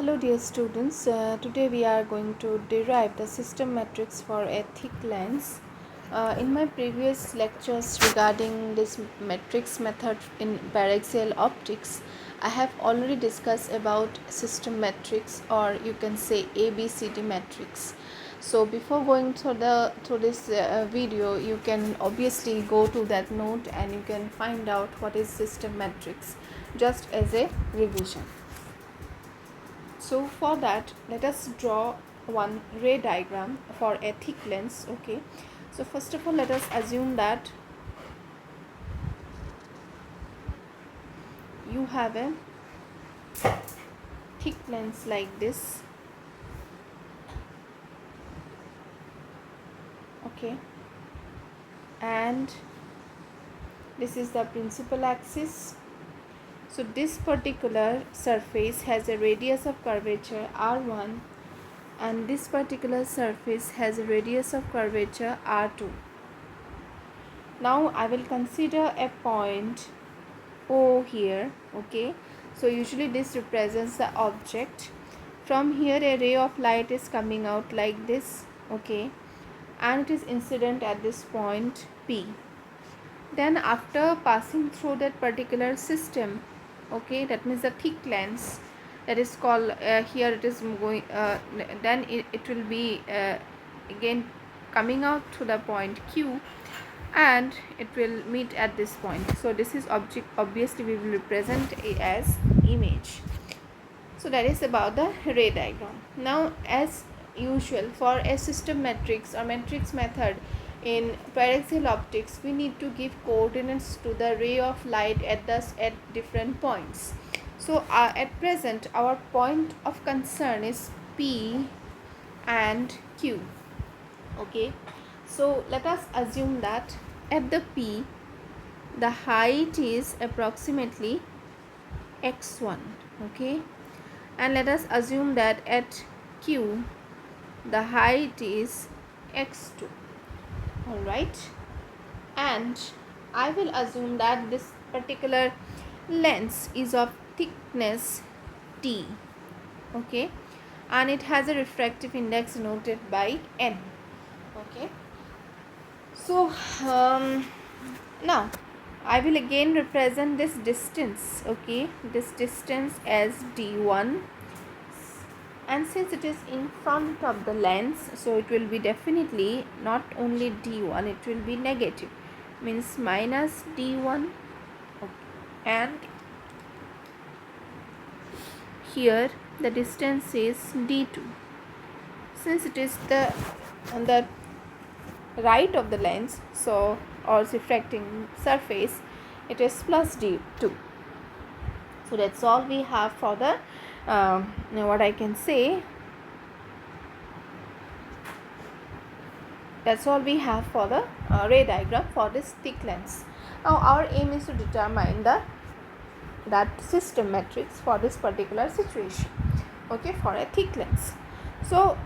Hello dear students, today we are going to derive the system matrix for a thick lens. In my previous lectures regarding this matrix method in paraxial optics, I have already discussed about system matrix, or you can say ABCD matrix. So before going through this video, you can obviously go to that note and you can find out what is system matrix just as a revision. So for that, let us draw one ray diagram for a thick lens. Okay, so first of all, let us assume that you have a thick lens like this. Okay, and this is the principal axis. So this particular surface has a radius of curvature r1, and this particular surface has a radius of curvature r2. Now I will consider a point O here. Okay, so usually this represents the object. From here a ray of light is coming out like this. Okay, and it is incident at this point P. Then after passing through that particular system, okay, that means the thick lens, that is called here it is going then it will be again coming out to the point Q, and it will meet at this point. So this is object, obviously we will represent it as image. So that is about the ray diagram. Now as usual for a system matrix or matrix method in paraxial optics, we need to give coordinates to the ray of light at different points. So at present our point of concern is P and Q. Okay, so let us assume that at the P the height is approximately x1. Okay, and let us assume that at Q the height is x2. All right, and I will assume that this particular lens is of thickness T. Okay, and it has a refractive index noted by N. Okay, so now I will again represent this distance. Okay, this distance as D1, and since it is in front of the lens, so it will be definitely not only D1, it will be negative, means minus D1. Okay. And here the distance is D2. Since it is on the right of the lens, so or refracting surface, it is plus D2. So that's all we have for the what I can say, that's all we have for the ray diagram for this thick lens. Now our aim is to determine that system matrix for this particular situation. Okay, for a thick lens. So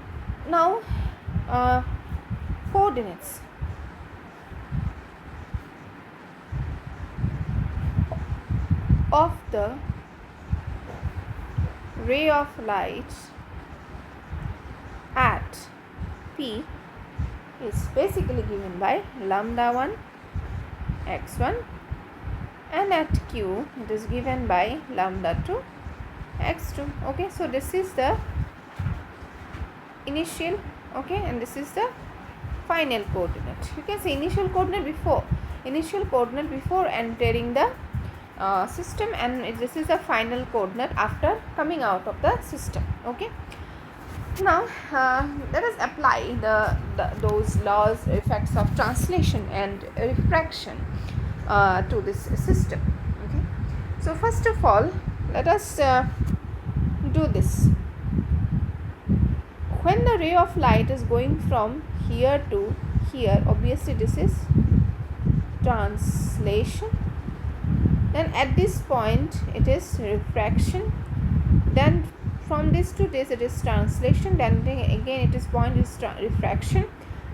now coordinates of the ray of light at P is basically given by lambda 1 x1, and at Q it is given by lambda 2 x2. Okay, so this is the initial, okay, and this is the final coordinate. You can say initial coordinate before entering the system, and this is the final coordinate after coming out of the system. Okay, now let us apply those laws, effects of translation and refraction to this system. Okay, so first of all let us do this. When the ray of light is going from here to here, obviously this is translation, then at this point it is refraction, then from this to this it is translation, then again it is point is refraction,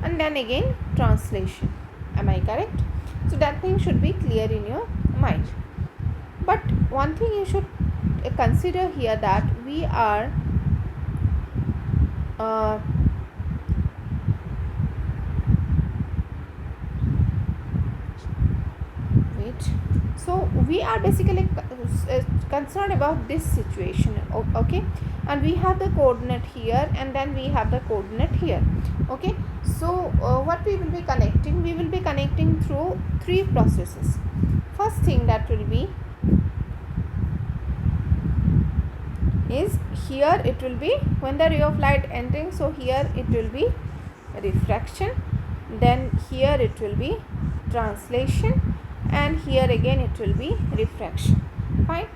and then again translation. Am I correct? So that thing should be clear in your mind. But one thing you should consider here, that we are uh, wait. So we are basically concerned about this situation, okay, and we have the coordinate here and then we have the coordinate here, okay. So what we will be connecting through three processes. First thing that will be is here, it will be when the ray of light entering, so here it will be refraction, then here it will be translation, and here again it will be refraction. Fine.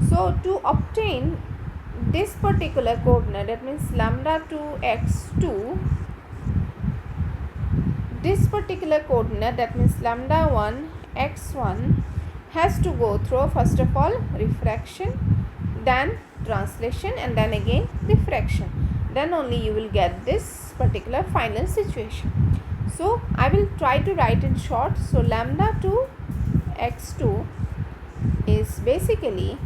So to obtain this particular coordinate, that means lambda 2 x2, this particular coordinate, that means lambda 1 x1, has to go through first of all refraction, then translation, and then again refraction. Then only you will get this particular final situation. So I will try to write in short. So lambda 2 x2 is basically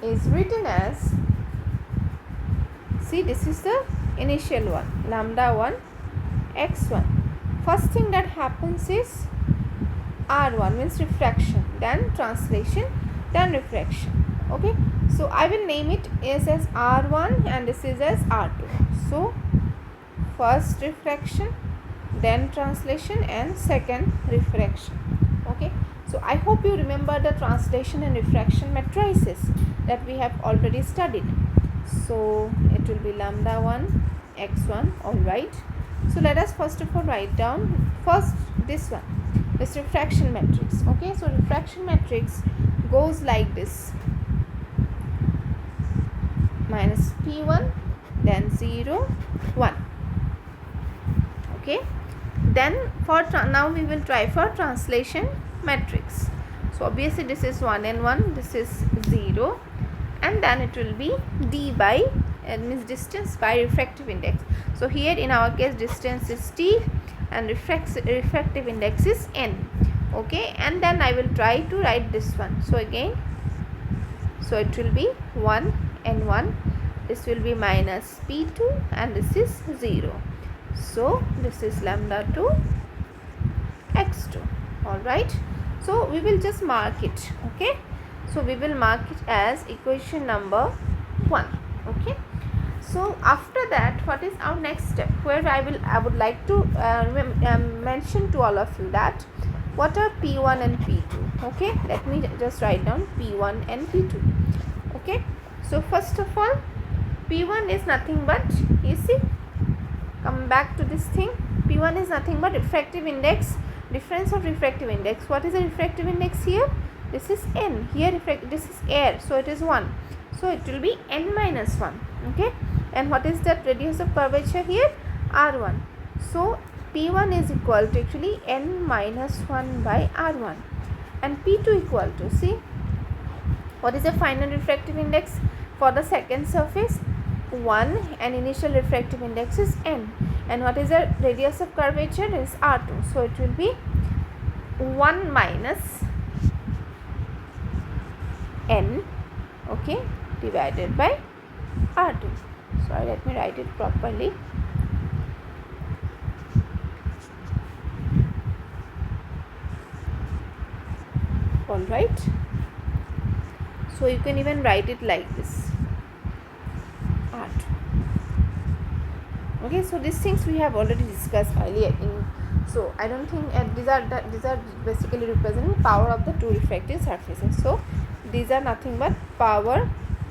is written as, see, this is the initial one, lambda 1 x1. First thing that happens is r1 means refraction, then translation, then refraction, okay. So I will name it as r1 and this is as r2. So first refraction, then translation, and second refraction, okay. So I hope you remember the translation and refraction matrices that we have already studied. So it will be lambda 1 x1. All right, so let us first of all write down first this one, this refraction matrix, okay. So refraction matrix goes like this: minus p1, then 0, 1, okay. Then for now we will try for translation matrix. So obviously this is 1 and 1, this is 0, and then it will be d by means distance by refractive index. So here in our case distance is t and refractive index is n, okay. And then I will try to write this one. So again, so it will be 1 and 1, this will be minus p2 and this is 0. So this is lambda 2 x2. All right, so we will just mark it, okay. So we will mark it as equation number 1, okay. So after that, what is our next step, where I would like to mention to all of you that what are p1 and p2, okay. Let me just write down p1 and p2, okay. So first of all, p1 is nothing but, you see, come back to this thing, p1 is nothing but refractive index, difference of refractive index. What is the refractive index here? This is n, here this is air, so it is 1, so it will be n minus 1, okay. And what is that radius of curvature here? r1. So p1 is equal to actually n minus 1 by r1, and p2 equal to, see, what is the final refractive index for the second surface? 1, and initial refractive index is n, and what is the radius of curvature is r2. So it will be 1 minus n, okay, divided by r2. Sorry, let me write it properly. All right, so you can even write it like this, r2, okay. So these things we have already discussed earlier in, so I don't think these are basically representing power of the two refracting surfaces. So these are nothing but power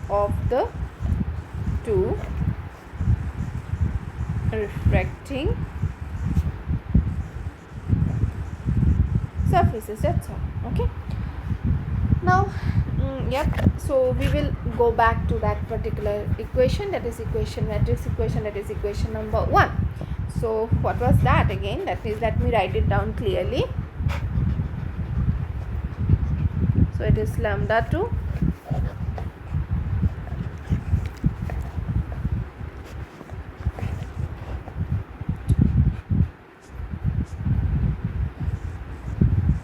of the two refracting surfaces, that's all, okay. Now yep, so we will go back to that particular equation, that is equation matrix equation, that is equation number 1. So what was that again? That is, let me write it down clearly. So it is lambda 2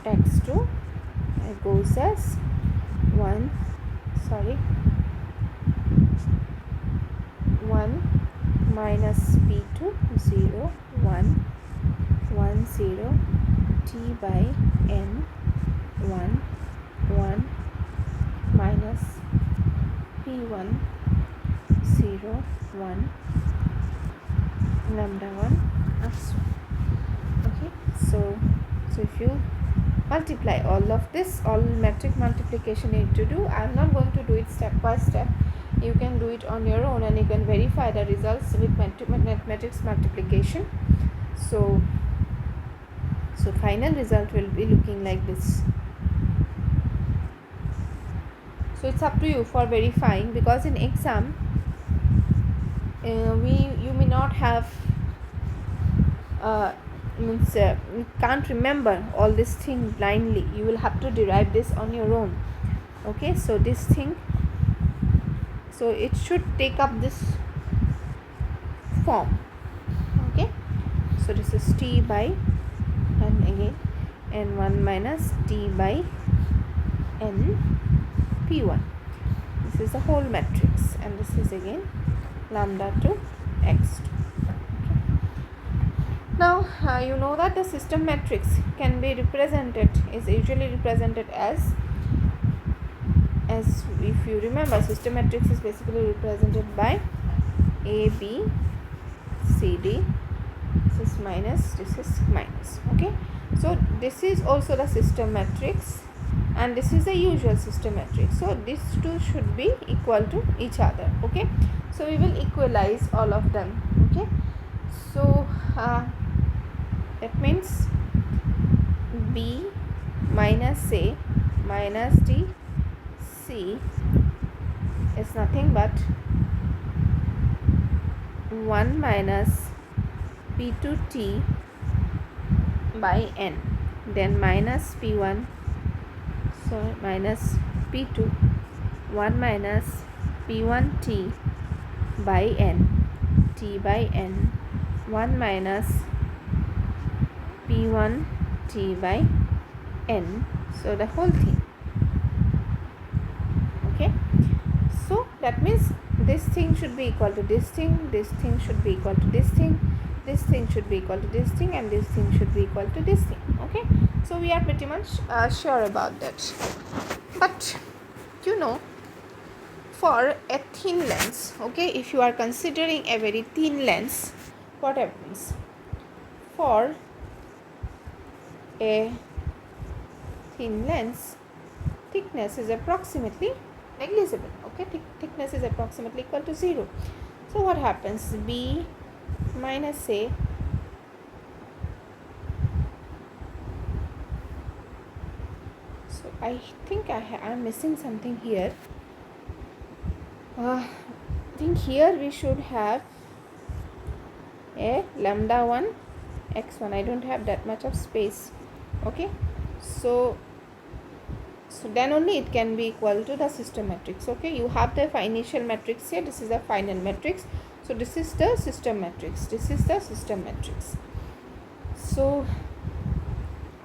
x2, it goes as 1 minus p2 0 1 1 0 t by n 1 1 minus p1 0 1 lambda 1 as well. Okay, so if you multiply all of this, all metric multiplication you need to do. I am not going to do it step by step. You can do it on your own and you can verify the results with matrix multiplication. So final result will be looking like this. So it's up to you for verifying, because in exam you may not have you can't remember all this thing blindly. You will have to derive this on your own. Okay, so this thing, so it should take up this form. Okay, so this is t by, and again n1 minus t by n p1. This is the whole matrix, and this is again lambda to x2. Now you know that the system matrix can be represented, is usually represented as if you remember, system matrix is basically represented by a b c d. This is minus, this is minus. Okay, so this is also the system matrix, and this is the usual system matrix. So these two should be equal to each other. Okay, so we will equalize all of them. Okay, so that means b minus a minus d c is nothing but 1 minus p2t by n, then minus p1, so minus p2, 1 minus p1t by n, t by n, 1 minus p1 t by n, so the whole thing. Okay, so that means this thing should be equal to this thing, this thing should be equal to this thing, this thing should be equal to this thing, and this thing should be equal to this thing. Okay, so we are pretty much sure about that. But you know, for a thin lens, okay, if you are considering a very thin lens, what happens? For a thin lens, thickness is approximately negligible. Okay, thickness is approximately equal to 0. So what happens? B minus a so I think I am missing something here. I think here we should have a lambda 1 x1. I don't have that much of space. Okay, so then only it can be equal to the system matrix. Okay, you have the initial matrix here, this is the final matrix. So this is the system matrix, this is the system matrix. So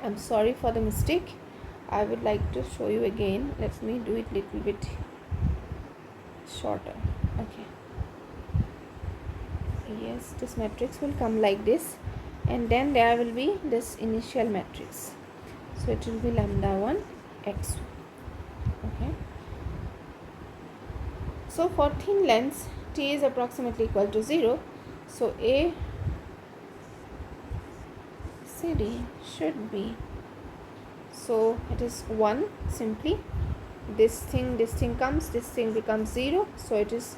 I'm sorry for the mistake. I would like to show you again. Let me do it little bit shorter. Okay, yes, this matrix will come like this, and then there will be this initial matrix. So it will be lambda 1 x1. Okay, so for thin lens, t is approximately equal to 0. So a c d should be, so it is 1 simply. This thing comes, this thing becomes 0. So it is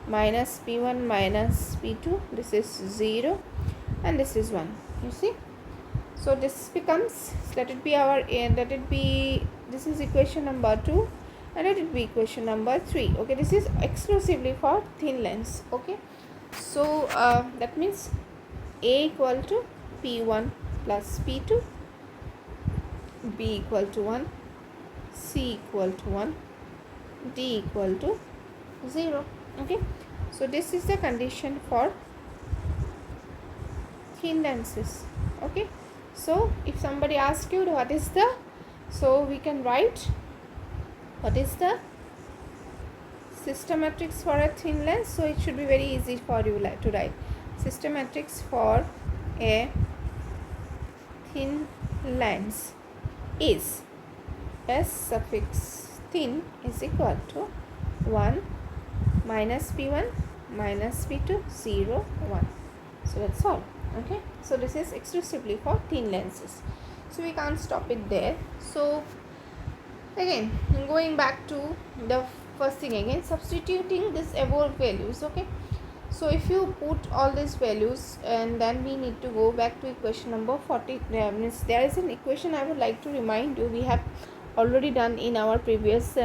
minus p1 minus p2. This is 0 and this is 1. You see, so this becomes, let it be our, let it be, this is equation number 2, and let it be equation number 3. Okay, this is exclusively for thin lens. Okay, so that means a equal to p1 plus p2, b equal to 1, c equal to 1, d equal to 0. Okay, so this is the condition for thin lenses. Okay, so if somebody asks you what is the, so we can write what is the system matrix for a thin lens, so it should be very easy for you to write. System matrix for a thin lens is S suffix thin is equal to 1 minus P1 minus P2 0 1. So that's all. Okay, so this is exclusively for thin lenses, so we can't stop it there. So again, going back to the first thing, again substituting this above values. Okay, so if you put all these values, and then we need to go back to equation number 40. Means there is an equation I would like to remind you, we have already done in our previous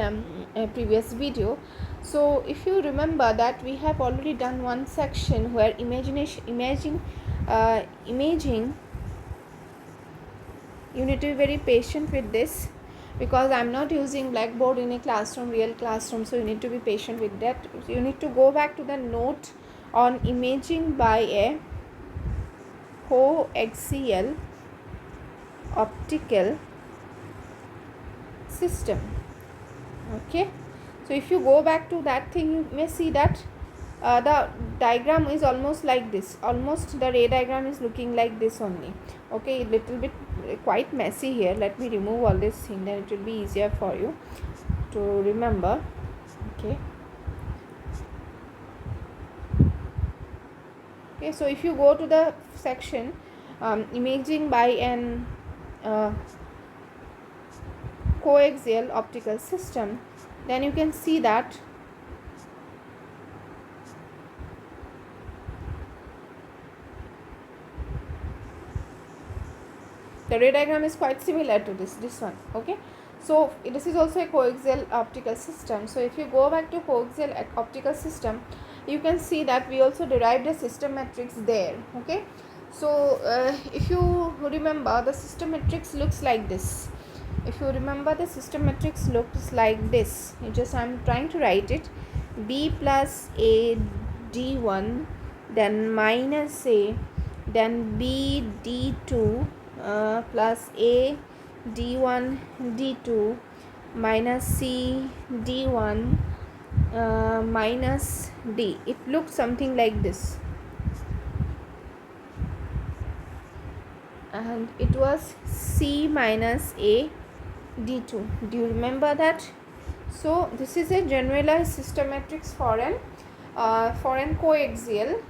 video. So if you remember that we have already done one section where imaging, you need to be very patient with this, because I'm not using blackboard in a classroom, real classroom, so you need to be patient with that. You need to go back to the note on imaging by a coaxial optical system. Okay, so if you go back to that thing, you may see that the diagram is almost like this. Almost the ray diagram is looking like this only. Okay, little bit quite messy here. Let me remove all this thing, then it will be easier for you to remember. Okay, okay, so if you go to the section imaging by an coaxial optical system, then you can see that the ray diagram is quite similar to this one. Okay, so this is also a coaxial optical system. So if you go back to coaxial optical system, you can see that we also derived a system matrix there. Okay, so if you remember, the system matrix looks like this. If you remember, the system matrix looks like this. I'm trying to write it: B plus A D1, then minus A, then B D2 plus A D1 D2 minus C D1 minus D. It looks something like this, and it was C minus A D2. Do you remember that? So this is a generalized system matrix for an coaxial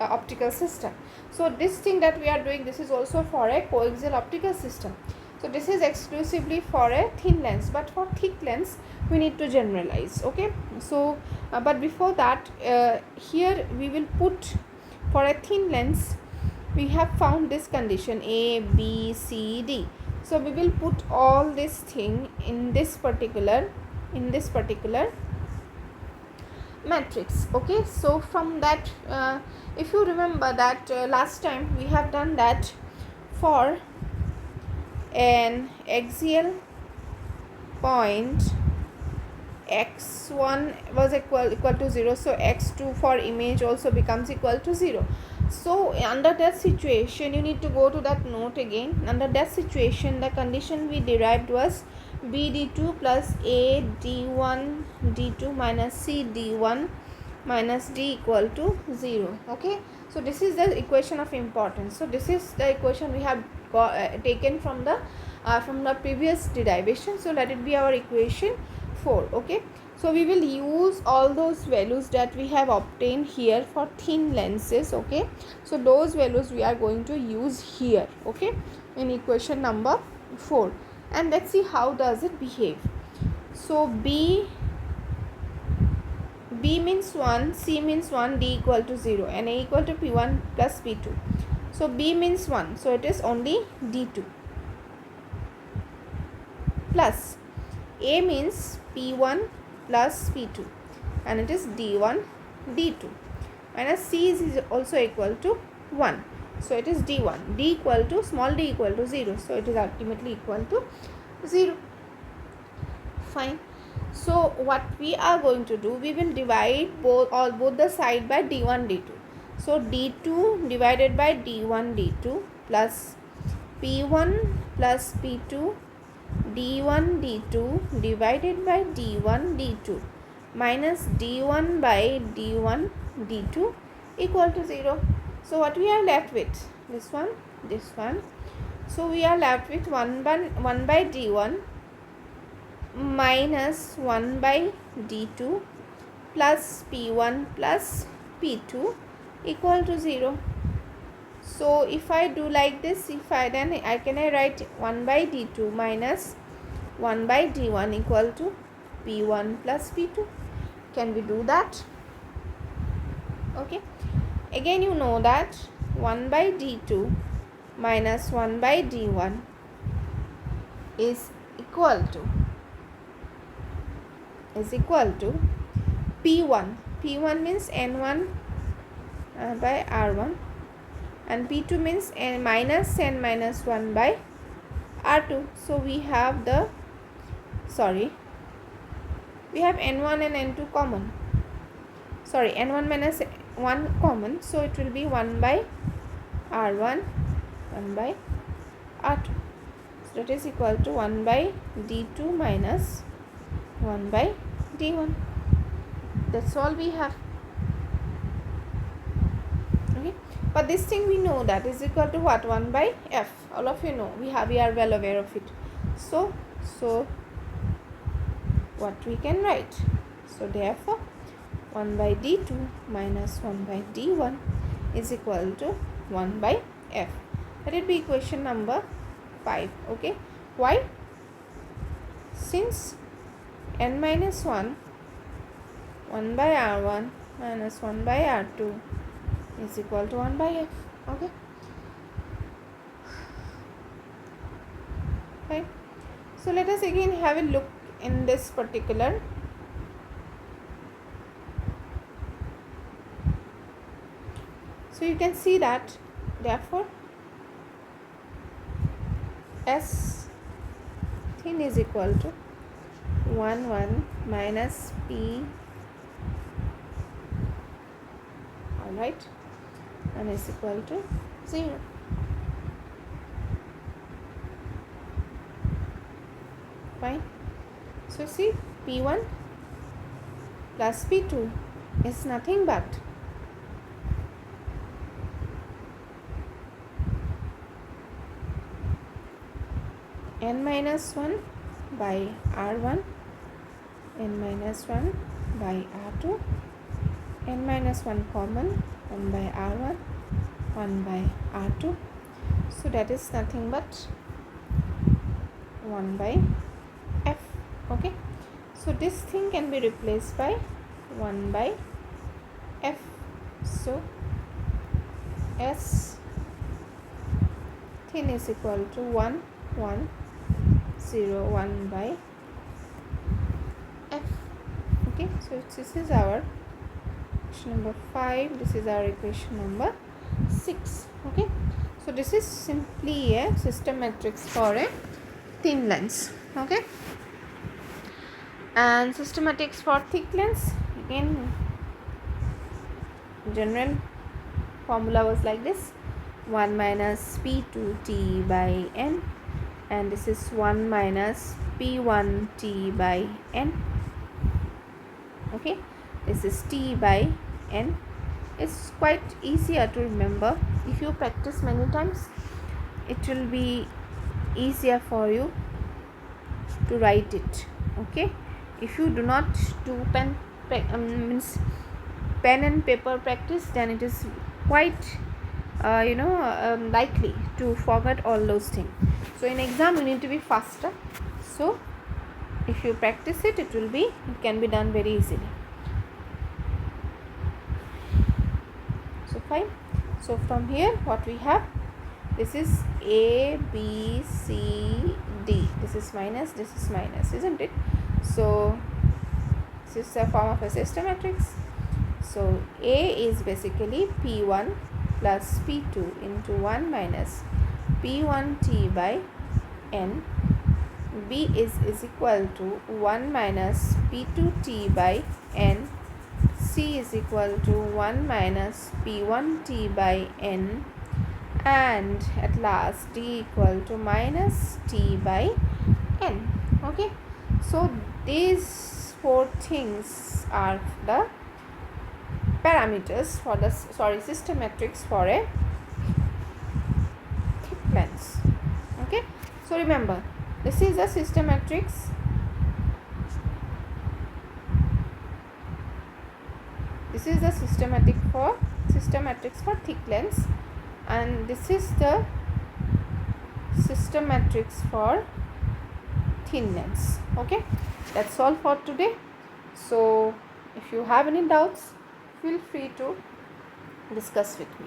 optical system. So this thing that we are doing, this is also for a coaxial optical system. So this is exclusively for a thin lens, but for thick lens we need to generalize. Okay, so but before that, here we will put, for a thin lens we have found this condition A, B, C, D. So we will put all this thing in this particular matrix. Okay, so from that, if you remember that last time we have done that for an axial point, x1 was equal to 0, so x2 for image also becomes equal to 0. So under that situation, you need to go to that note again. Under that situation, the condition we derived was B D2 plus A D1 D2 minus C D1 minus D equal to 0. Okay, so this is the equation of importance. So this is the equation we have taken from the previous derivation. So let it be our equation 4. Okay, so we will use all those values that we have obtained here for thin lenses. Okay, so those values we are going to use here. Okay, in equation number 4, and let's see how does it behave. So B means 1, C means 1, D equal to 0, and A equal to P1 plus P2. So B means 1, so it is only D2, plus A means P1 plus P2, and it is D1 D2, and C is also equal to 1, so it is D1. D equal to small d equal to 0, so it is ultimately equal to 0. Fine. So what we are going to do, we will divide both the side by D1 D2. So D2 divided by D1 D2 plus P1 plus P2 D1 D2 divided by D1 D2. minus d1 by d1 d2 equal to 0. So what we are left with? This one, this one. So we are left with 1 by d1 minus 1 by d2 plus p1 plus p2 equal to 0. So if I do like this, then I can write 1 by d2 minus 1 by d1 equal to p1 plus p2. Can we do that? Okay. Again, you know that 1 by d2 minus 1 by d1 is equal to p1. P1 means n1 by r1, and p2 means n minus 1 by r2. So we have we have n1 and n2 common. N1 minus 1 common. So it will be 1 by r1, 1 by r2. So that is equal to 1 by d2 minus 1 by d1. That's all we have. Okay. But this thing we know that is equal to what? 1 by f. All of you know. We are well aware of it. So what we can write? So therefore 1 by d2 minus 1 by d1 is equal to 1 by f. That will be equation number 5. Okay. Why? Since n minus 1 by r1 minus 1 by r2 is equal to 1 by f. Okay. Right. So let us again have a look in this particular. So you can see that therefore S thin is equal to 1 1 minus P, alright, and is equal to 0. Fine. So see, P1 plus P2 is nothing but n minus 1 by r1, n minus 1 by r2, n minus 1 common, 1 by r1, 1 by r2. So that is nothing but 1 by f. Okay. So this thing can be replaced by 1 by f. So S thin is equal to 1 1 0 1 by f. Okay. So this is our equation number 5. This is our equation number 6. Okay. So this is simply a system matrix for a thin lens. Okay. And system matrix for thick lens, again general formula was like this: 1 minus p2t by n, and this is 1 minus p1t by n. Okay, this is t by n. It's quite easier to remember. If you practice many times, it will be easier for you to write it. Okay. If you do not do pen and paper practice, then it is quite likely to forget all those things. So in exam you need to be faster. So if you practice it, it can be done very easily. So fine. So from here what we have, this is A, B, C, D. This is minus, isn't it? So this is a form of a system matrix. So A is basically P1 plus P2 into 1 minus P1t by n. B is equal to 1 minus P2t by n. C is equal to 1 minus P1t by n. And at last D equal to minus t by n. Okay. So these four things are the parameters for the system matrix for a thick lens. Okay, so remember, this is a system matrix. This is the system matrix for thick lens, and this is the system matrix for thin lens. Okay, that's all for today. So if you have any doubts, feel free to discuss with me.